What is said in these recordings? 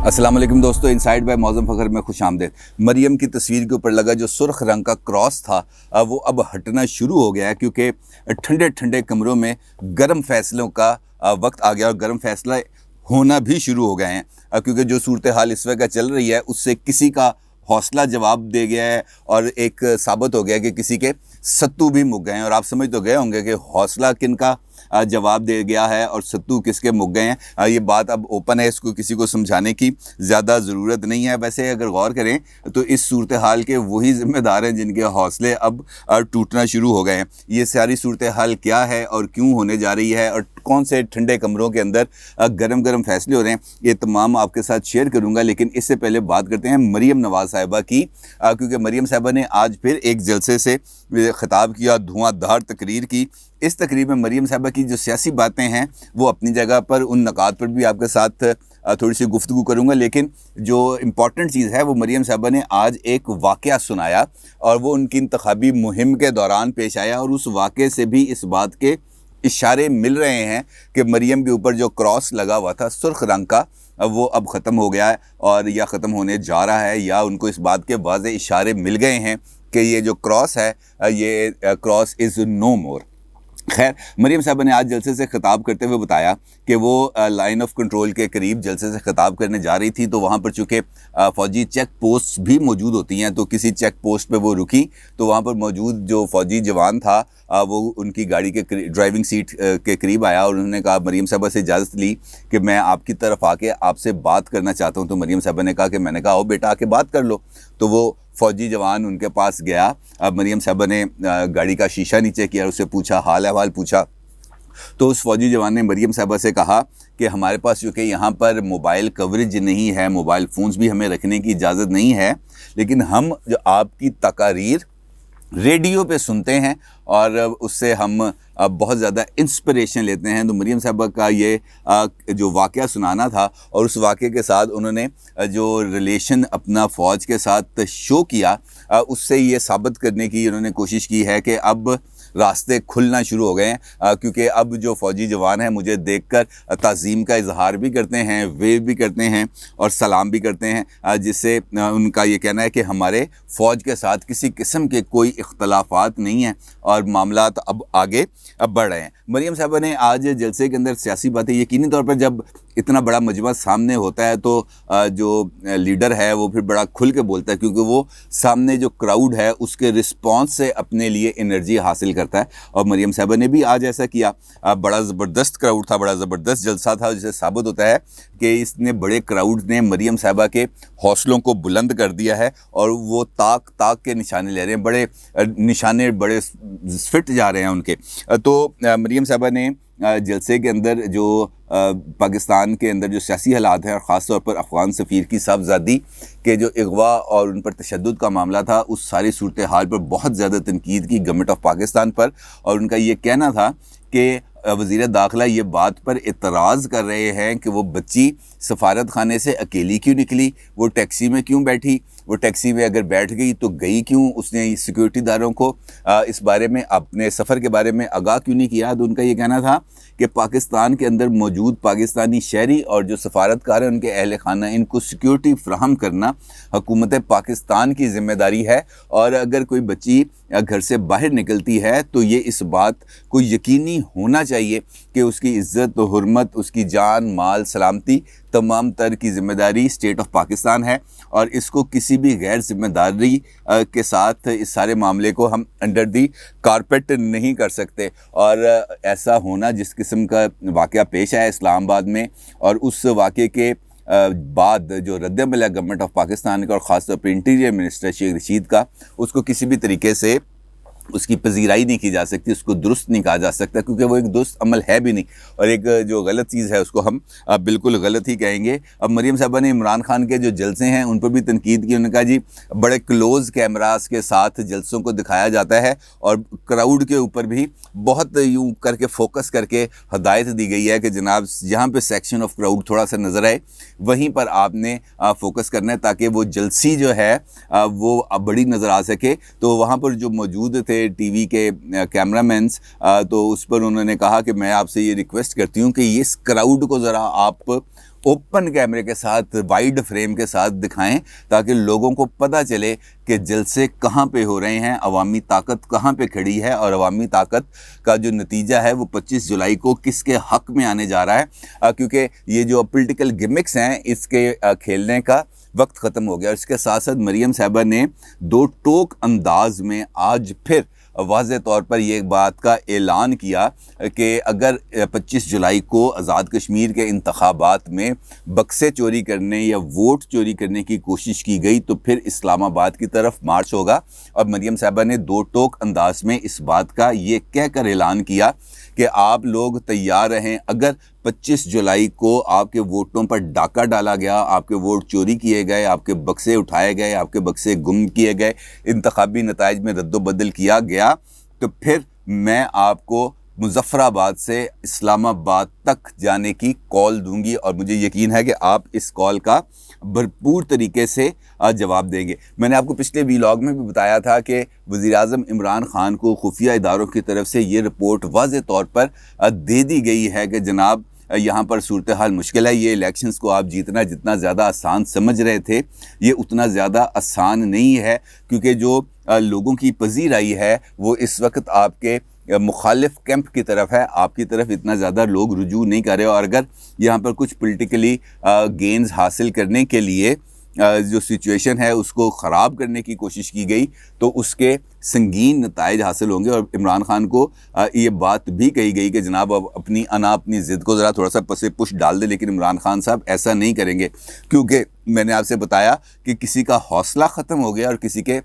अस्सलाम वालेकुम दोस्तों, इनसाइड बाय मौज़म फ़खर में खुश आमदीद। मरियम की तस्वीर के ऊपर लगा जो सुर्ख रंग का क्रॉस था वो अब हटना शुरू हो गया है, क्योंकि ठंडे ठंडे कमरों में गर्म फैसलों का वक्त आ गया और गर्म फैसला होना भी शुरू हो गए हैं, क्योंकि जो सूरत हाल इस वक्त चल रही है उससे किसी का हौसला जवाब दे गया है और एक साबित हो गया कि किसी के सत्तू भी मुक गए हैं। और आप समझ तो गए होंगे कि हौसला किन का जवाब दे गया है और सत्तू किसके मुक गए हैं। ये बात अब ओपन है, इसको किसी को समझाने की ज़्यादा ज़रूरत नहीं है। वैसे अगर गौर करें तो इस सूरत हाल के वही ज़िम्मेदार हैं जिनके हौसले अब टूटना शुरू हो गए हैं। ये सारी सूरत हाल क्या है और क्यों होने जा रही है और कौन से ठंडे कमरों के अंदर गरम गरम फैसले हो रहे हैं, ये तमाम आपके साथ शेयर करूंगा। लेकिन इससे पहले बात करते हैं मरियम नवाज़ साहिबा की, क्योंकि मरियम साहिबा ने आज फिर एक जलसे से ख़िताब किया, धुआंधार तकरीर की। इस तकरीर में मरियम साहिबा की जो सियासी बातें हैं वो अपनी जगह पर, उन नकात पर भी आपके साथ थोड़ी सी गुफ्तगू करूंगा। लेकिन जो इम्पॉर्टेंट चीज़ है वो मरियम साहिबा ने आज एक वाक़या सुनाया और वो उनकी इंतखाबी मुहिम के दौरान पेश आया, और उस वाक़े से भी इस बात के इशारे मिल रहे हैं कि मरियम के ऊपर जो क्रॉस लगा हुआ था सुर्ख रंग का, वो अब ख़त्म हो गया है और या ख़त्म होने जा रहा है, या उनको इस बात के वाज़े इशारे मिल गए हैं कि ये जो क्रॉस है ये क्रॉस इज़ नो मोर। खैर, मरियम साहबा ने आज जलसे से ख़िताब करते हुए बताया कि वो लाइन ऑफ कंट्रोल के करीब जलसे से ख़िताब करने जा रही थी, तो वहाँ पर चूँकि फ़ौजी चेक पोस्ट भी मौजूद होती हैं, तो किसी चेक पोस्ट पे वो रुकी, तो वहाँ पर मौजूद जो फ़ौजी जवान था वो उनकी गाड़ी के ड्राइविंग सीट के करीब आया और उन्होंने कहा, मरियम साहबा से इजाज़त ली कि मैं आपकी तरफ आके आपसे बात करना चाहता हूँ। तो मरियम साहबा ने कहा कि मैंने कहा आओ बेटा आके बात कर लो। तो वो फ़ौजी जवान उनके पास गया। अब मरियम साहबा ने गाड़ी का शीशा नीचे किया, उससे पूछा, हाल अहवाल पूछा। तो उस फ़ौजी जवान ने मरियम साहबा से कहा कि हमारे पास चूँकि यहाँ पर मोबाइल कवरेज नहीं है, मोबाइल फ़ोन्स भी हमें रखने की इजाज़त नहीं है, लेकिन हम जो आपकी तकारीर रेडियो पे सुनते हैं और उससे हम बहुत ज़्यादा इंस्पिरेशन लेते हैं। तो मरियम साहबा का ये जो वाक़या सुनाना था और उस वाक़े के साथ उन्होंने जो रिलेशन अपना फ़ौज के साथ शो किया, उससे ये साबित करने की उन्होंने कोशिश की है कि अब रास्ते खुलना शुरू हो गए हैं, क्योंकि अब जो फ़ौजी जवान हैं मुझे देखकर ताज़ीम का इजहार भी करते हैं, वेव भी करते हैं और सलाम भी करते हैं, जिससे उनका ये कहना है कि हमारे फ़ौज के साथ किसी किस्म के कोई इख्तलाफात नहीं हैं और मामलात अब आगे बढ़ रहे हैं। मरियम साहबा ने आज जलसे के अंदर सियासी बातें, यकीनी तौर पर जब इतना बड़ा मजमा सामने होता है तो जो लीडर है वो फिर बड़ा खुल के बोलता है, क्योंकि वो सामने जो क्राउड है उसके रिस्पांस से अपने लिए एनर्जी हासिल करता है। और मरियम साहबा ने भी आज ऐसा किया। बड़ा ज़बरदस्त क्राउड था, बड़ा ज़बरदस्त जलसा था, जिससे साबित होता है कि इसने बड़े क्राउड ने मरियम साहबा के हौसलों को बुलंद कर दिया है और वो ताक ताक के निशाने ले रहे हैं, बड़े निशाने बड़े फिट जा रहे हैं उनके। तो मरियम साहबा ने जलसे के अंदर जो पाकिस्तान के अंदर जो सियासी हालात हैं और ख़ास तौर पर अफ़गान सफ़ीर की साहबजादी के जो अगवा और उन पर तशद्दुद का मामला था, उस सारी सूरत हाल पर बहुत ज़्यादा तनकीद की गवर्नमेंट ऑफ पाकिस्तान पर। और उनका ये कहना था कि वज़ीर दाखिला ये बात पर एतराज़ कर रहे हैं कि वो बच्ची सफारत खाने से अकेली क्यों निकली, वो टैक्सी में क्यों बैठी, वो टैक्सी में अगर बैठ गई तो गई क्यों, उसने सिक्योरिटी दारों को इस बारे में, अपने सफ़र के बारे में आगाह क्यों नहीं किया। तो उनका ये कहना था कि पाकिस्तान के अंदर मौजूद पाकिस्तानी शहरी और जो सफारतकार हैं उनके अहल खाना, इनको सिक्योरिटी फ्राहम करना हुकूमत पाकिस्तान की ज़िम्मेदारी है। और अगर कोई बच्ची घर से बाहर निकलती है तो ये इस बात को यकीनी होना चाहिए कि उसकी इज़्ज़त, हुर्मत, उसकी जान, माल, सलामती तमाम तर की ज़िम्मेदारी स्टेट ऑफ पाकिस्तान है और इसको किसी भी गैर ज़िम्मेदारी के साथ इस सारे मामले को हम अंडर दी कारपेट नहीं कर सकते। और ऐसा होना, जिस किस्म का वाक़या पेश आया इस्लामाबाद में और उस वाक़े के बाद जो रद्द-ए-अमल है गवर्नमेंट ऑफ पाकिस्तान का और ख़ास तौर पर इंटीरियर मिनिस्टर शेख रशीद का, उसको किसी भी तरीके से उसकी पजीराई नहीं की जा सकती, उसको दुरुस्त नहीं कहा जा सकता, क्योंकि वो एक दुरुस्त अमल है भी नहीं और एक जो गलत चीज़ है उसको हम बिल्कुल गलत ही कहेंगे। अब मरियम साहबा ने इमरान खान के जो जलसे हैं उन पर भी तनकीद की। उन्होंने कहा जी बड़े क्लोज़ कैमरास के साथ जलसों को दिखाया जाता है और क्राउड के ऊपर भी बहुत यूँ करके फोकस करके हदायत दी गई है कि जनाब जहाँ पे सेक्शन ऑफ क्राउड थोड़ा सा नज़र आए वहीं पर आपने फोकस करना है, ताकि वो जलसी जो है वो बड़ी नज़र आ सके। तो वहाँ पर जो मौजूद थे टीवी के कैमरामैन्स, तो उस पर उन्होंने कहा कि मैं आपसे ये रिक्वेस्ट करती हूँ कि इस क्राउड को ज़रा आप ओपन कैमरे के साथ, वाइड फ्रेम के साथ दिखाएं, ताकि लोगों को पता चले कि जलसे कहाँ पे हो रहे हैं, अवामी ताकत कहाँ पे खड़ी है और अवामी ताकत का जो नतीजा है वो 25 जुलाई को किसके हक़ में आने जा रहा है। क्योंकि ये जो पॉलिटिकल गिमिक्स हैं इसके खेलने का वक्त ख़त्म हो गया। और इसके साथ साथ मरियम साहिबा ने दो टोक अंदाज में आज फिर वाज़े तौर पर ये बात का ऐलान किया कि अगर 25 जुलाई को आज़ाद कश्मीर के इंतखाबात में बक्से चोरी करने या वोट चोरी करने की कोशिश की गई तो फिर इस्लामाबाद की तरफ मार्च होगा। और मरियम साहिबा ने दो टोक अंदाज में इस बात का ये कहकर ऐलान किया कि आप लोग तैयार रहें, अगर 25 जुलाई को आपके वोटों पर डाका डाला गया, आपके वोट चोरी किए गए, आपके बक्से उठाए गए, आपके बक्से गुम किए गए, इंतखाबी नताइज में रद्दोबदल किया गया, तो फिर मैं आपको मुज़फ़्फ़राबाद से इस्लामाबाद तक जाने की कॉल दूंगी। और मुझे यकीन है कि आप इस कॉल का भरपूर तरीके से जवाब देंगे। मैंने आपको पिछले व्लॉग में भी बताया था कि वज़ीर-ए-आज़म इमरान ख़ान को खुफिया इदारों की तरफ से ये रिपोर्ट वाज़े तौर पर दे दी गई है कि जनाब यहाँ पर सूरत हाल मुश्किल है, ये इलेक्शंस को आप जीतना जितना ज़्यादा आसान समझ रहे थे ये उतना ज़्यादा आसान नहीं है, क्योंकि जो लोगों की पजीराई है वो इस वक्त आपके मुखालिफ कैंप की तरफ है, आपकी तरफ इतना ज़्यादा लोग रुजू नहीं कर रहे। और अगर यहाँ पर कुछ पॉलिटिकली गेन्स हासिल करने के लिए जो सिचुएशन है उसको ख़राब करने की कोशिश की गई तो उसके संगीन नताइज हासिल होंगे। और इमरान ख़ान को ये बात भी कही गई कि जनाब अब अपनी ज़िद को ज़रा थोड़ा सा पसे पुश डाल दे, लेकिन इमरान ख़ान साहब ऐसा नहीं करेंगे, क्योंकि मैंने आपसे बताया कि किसी का हौसला ख़त्म हो गया और किसी के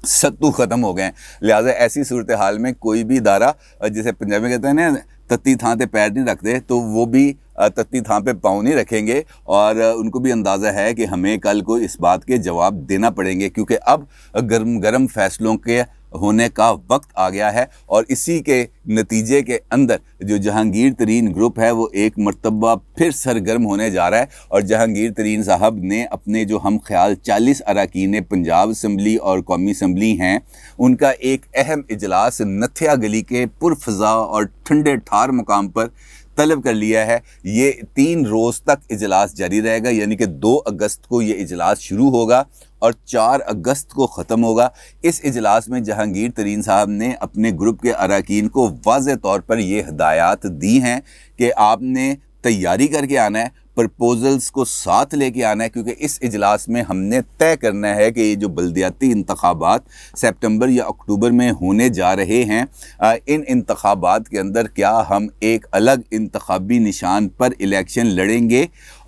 सत्तू ख़त्म हो गए हैं। लिहाजा ऐसी सूरत हाल में कोई भी इदारा, जैसे पंजाबी में कहते हैं ना, तत्ती थां पे पैर नहीं रखते, तो वो भी तत्ती थां पे पाँव नहीं रखेंगे। और उनको भी अंदाज़ा है कि हमें कल को इस बात के जवाब देना पड़ेंगे, क्योंकि अब गर्म फैसलों के होने का वक्त आ गया है। और इसी के नतीजे के अंदर जो जहांगीर तरीन ग्रुप है वो एक मरतबा फिर सरगर्म होने जा रहा है। और जहांगीर तरीन साहब ने अपने जो हम ख्याल 40 अरकान पंजाब असम्बली और कौमी असम्बली हैं उनका एक अहम इजलास नथिया गली के पुरफ़ज़ा और ठंडे ठार मुकाम पर तलब कर लिया है। ये 3 रोज़ तक इजलास जारी रहेगा, यानी कि 2 अगस्त को ये इजलास शुरू होगा और 4 अगस्त को ख़त्म होगा। इस इजलास में जहांगीर तरीन साहब ने अपने ग्रुप के अरकान को वाज़े तौर पर ये हिदायत दी हैं कि आपने तैयारी करके आना है, प्रपोजल्स को साथ लेके आना है, क्योंकि इस इजलास में हमने तय करना है कि ये जो बल्दियाती इंतखाबात सितंबर या अक्टूबर में होने जा रहे हैं, इन इंतखाबात के अंदर क्या हम एक अलग इंतखाबी निशान पर इलेक्शन लड़ेंगे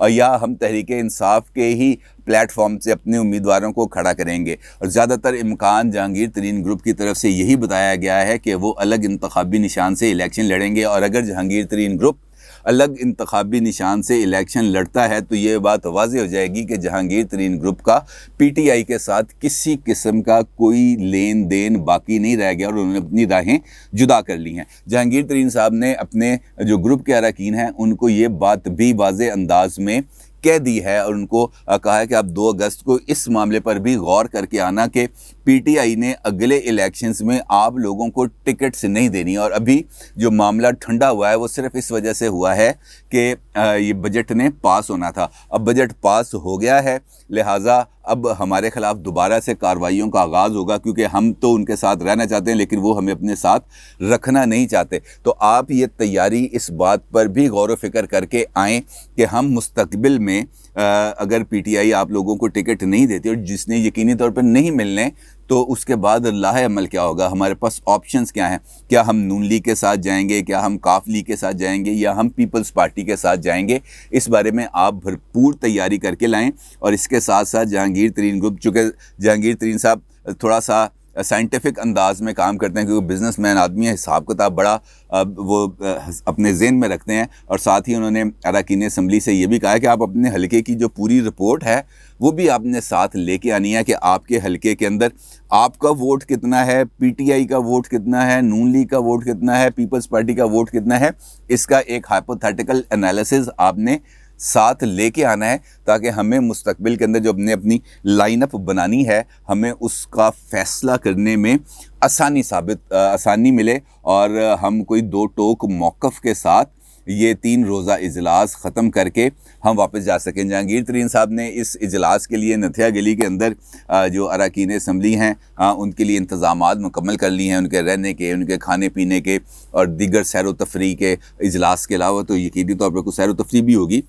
या हम तहरीक इंसाफ के ही प्लेटफॉर्म से अपने उम्मीदवारों को खड़ा करेंगे। और ज़्यादातर इम्कान जहांगीर तरीन ग्रुप की तरफ से यही बताया गया है कि वो अलग इंतखाबी निशान से इलेक्शन लड़ेंगे। और अगर जहांगीर तरीन ग्रुप अलग इंतखाबी निशान से इलेक्शन लड़ता है तो ये बात वाज़ेह हो जाएगी कि जहांगीर तरीन ग्रुप का पीटीआई के साथ किसी किस्म का कोई लेन देन बाकी नहीं रह गया और उन्होंने अपनी राहें जुदा कर ली हैं। जहांगीर तरीन साहब ने अपने जो ग्रुप के अरकान हैं उनको ये बात भी वाज़ेह अंदाज में कह दी है और उनको कहा है कि आप 2 अगस्त को इस मामले पर भी गौर करके आना कि पीटीआई ने अगले इलेक्शंस में आप लोगों को टिकट्स नहीं देनी। और अभी जो मामला ठंडा हुआ है वो सिर्फ इस वजह से हुआ है कि ये बजट ने पास होना था। अब बजट पास हो गया है, लिहाजा अब हमारे ख़िलाफ़ दोबारा से कार्रवाइयों का आगाज़ होगा, क्योंकि हम तो उनके साथ रहना चाहते हैं लेकिन वो हमें अपने साथ रखना नहीं चाहते। तो आप ये तैयारी इस बात पर भी गौर व फिक्र करके आएँ कि हम मुस्तकबिल में अगर पीटीआई आप लोगों को टिकट नहीं देती और जिसने यकीनी तौर पर नहीं मिलने, तो उसके बाद लाहे अमल क्या होगा, हमारे पास ऑप्शंस क्या हैं। क्या हम नून लीग के साथ जाएंगे, क्या हम काफ लीग के साथ जाएंगे या हम पीपल्स पार्टी के साथ जाएंगे, इस बारे में आप भरपूर तैयारी करके लाएं। और इसके साथ साथ जहांगीर तरीन ग्रुप, चूँकि जहांगीर तरीन साहब थोड़ा सा साइंटिफिक अंदाज में काम करते हैं, क्योंकि बिजनेसमैन आदमी है, हिसाब किताब बड़ा वो अपने ज़हन में रखते हैं। और साथ ही उन्होंने अरकान असम्बली से ये भी कहा है कि आप अपने हलके की जो पूरी रिपोर्ट है वो भी आपने साथ लेके आनी है कि आपके हलके के अंदर आपका वोट कितना है, पीटीआई का वोट कितना है, नून लीग का वोट कितना है, पीपल्स पार्टी का वोट कितना है। इसका एक हाइपोथेटिकल एनालिसिस आपने साथ लेके आना है, ताकि हमें मुस्तकबिल के अंदर जो अपनी लाइन अप बनानी है हमें उसका फ़ैसला करने में आसानी मिले और हम कोई 2 टोक मौक़िफ़ के साथ یہ 3 روزہ اجلاس ختم کر کے ہم واپس جا سکیں۔ جہانگیر ترین صاحب نے اس اجلاس کے لیے نتھیا گلی کے اندر جو اراکین اسمبلی ہیں ان کے لیے انتظامات مکمل کر لی ہیں، ان کے رہنے کے، ان کے کھانے پینے کے اور دیگر سیر و تفریح کے۔ اجلاس کے علاوہ تو یقینی طور پر کوئی سیر و تفریح بھی ہوگی،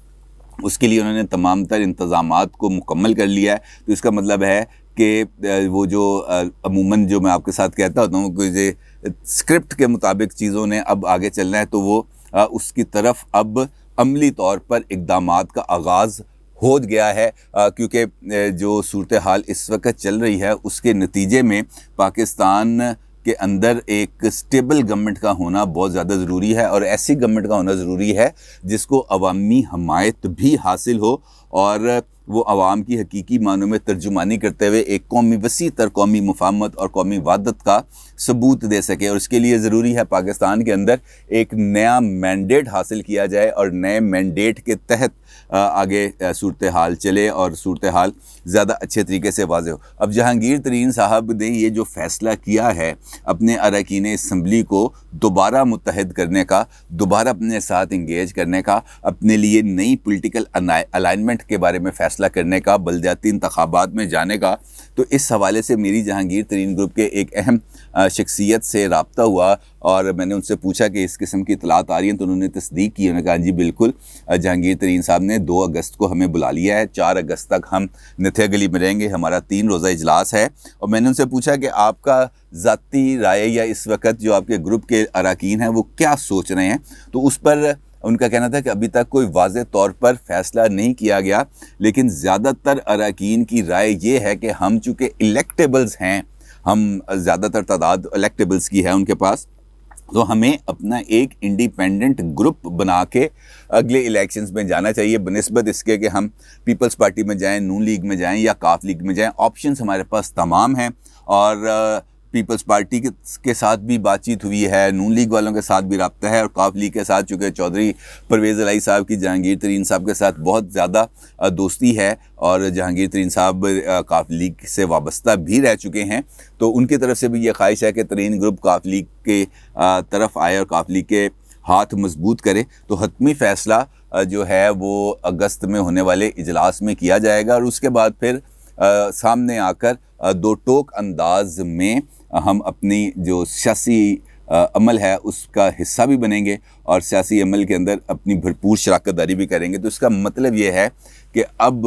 اس کے لیے انہوں نے تمام تر انتظامات کو مکمل کر لیا ہے۔ تو اس کا مطلب ہے کہ وہ جو عموماً جو میں آپ کے ساتھ کہتا ہوتا ہوں کہ اسکرپٹ کے مطابق چیزوں نے اب آگے چلنا ہے، تو وہ اس کی طرف اب عملی طور پر اقدامات کا آغاز ہو گیا ہے، کیونکہ جو صورتحال اس وقت چل رہی ہے اس کے نتیجے میں پاکستان کے اندر ایک سٹیبل گورنمنٹ کا ہونا بہت زیادہ ضروری ہے، اور ایسی گورنمنٹ کا ہونا ضروری ہے جس کو عوامی حمایت بھی حاصل ہو اور وہ عوام کی حقیقی معنوں میں ترجمانی کرتے ہوئے ایک وسیع تر قومی مفاہمت اور قومی وحدت کا ثبوت دے سکے۔ اور اس کے لیے ضروری ہے پاکستان کے اندر ایک نیا مینڈیٹ حاصل کیا جائے اور نئے مینڈیٹ کے تحت آگے صورتحال چلے اور صورتحال زیادہ اچھے طریقے سے واضح ہو۔ اب جہانگیر ترین صاحب نے یہ جو فیصلہ کیا ہے اپنے اراکین اسمبلی کو دوبارہ متحد کرنے کا، دوبارہ اپنے ساتھ انگیج کرنے کا، اپنے لیے نئی پولیٹیکل الائنمنٹ کے بارے میں فیصلہ کرنے کا، بلدیاتی انتخابات میں جانے کا، تو اس حوالے سے میری جہانگیر ترین گروپ کے ایک اہم شخصیت سے رابطہ ہوا اور میں نے ان سے پوچھا کہ اس قسم کی اطلاعات آ رہی ہیں، تو انہوں نے تصدیق کی۔ انہوں نے کہا جی بالکل، جہانگیر ترین صاحب نے 2 اگست کو ہمیں بلا لیا ہے، 4 اگست تک ہم نتھیا گلی میں رہیں گے، ہمارا 3 روزہ اجلاس ہے۔ اور میں نے ان سے پوچھا کہ آپ کا ذاتی رائے یا اس وقت جو آپ کے گروپ کے اراکین ہیں وہ کیا سوچ رہے ہیں، تو اس پر ان کا کہنا تھا کہ ابھی تک کوئی واضح طور پر فیصلہ نہیں کیا گیا، لیکن زیادہ تر اراکین کی رائے یہ ہے کہ ہم چونکہ الیکٹیبلز ہیں، ہم زیادہ تر تعداد الیکٹیبلز کی ہے ان کے پاس، تو ہمیں اپنا ایک انڈیپینڈنٹ گروپ بنا کے اگلے الیکشنز میں جانا چاہیے، بنسبت اس کے کہ ہم پیپلز پارٹی میں جائیں، نون لیگ میں جائیں یا کاف لیگ میں جائیں۔ آپشنز ہمارے پاس تمام ہیں، اور پیپلز پارٹی کے ساتھ بھی بات چیت ہوئی ہے، نون لیگ والوں کے ساتھ بھی رابطہ ہے، اور کاف لیگ کے ساتھ چونکہ چودھری پرویز الہی صاحب کی جہانگیر ترین صاحب کے ساتھ بہت زیادہ دوستی ہے، اور جہانگیر ترین صاحب کاف لیگ سے وابستہ بھی رہ چکے ہیں، تو ان کی طرف سے بھی یہ خواہش ہے کہ ترین گروپ کاف لیگ کے طرف آئے اور کاف لیگ کے ہاتھ مضبوط کرے۔ تو حتمی فیصلہ جو ہے وہ اگست میں ہونے والے اجلاس میں کیا جائے گا، اور اس کے بعد پھر سامنے آ کر 2 ٹوک انداز میں ہم اپنی جو سیاسی عمل ہے اس کا حصہ بھی بنیں گے، اور سیاسی عمل کے اندر اپنی بھرپور شراکت داری بھی کریں گے۔ تو اس کا مطلب یہ ہے کہ اب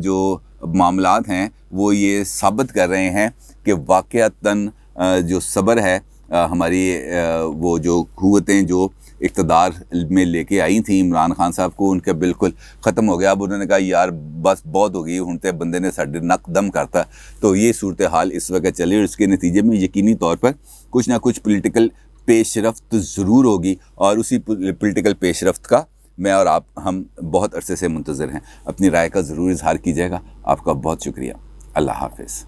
جو معاملات ہیں وہ یہ ثابت کر رہے ہیں کہ واقعتاً جو صبر ہے ہماری وہ جو قوتیں جو اقتدار میں لے کے آئی تھیں عمران خان صاحب کو، ان کے بالکل ختم ہو گیا۔ اب انہوں نے کہا یار بس بہت ہو گئی، ہن تے بندے نے ساڈے نک دم کرتا۔ تو یہ صورتحال اس وقت چلی، اور اس کے نتیجے میں یقینی طور پر کچھ نہ کچھ پولیٹیکل پیش رفت ضرور ہوگی، اور اسی پولیٹیکل پیش رفت کا میں اور آپ ہم بہت عرصے سے منتظر ہیں۔ اپنی رائے کا ضرور اظہار کیجیے گا۔ آپ کا بہت شکریہ۔ اللہ حافظ۔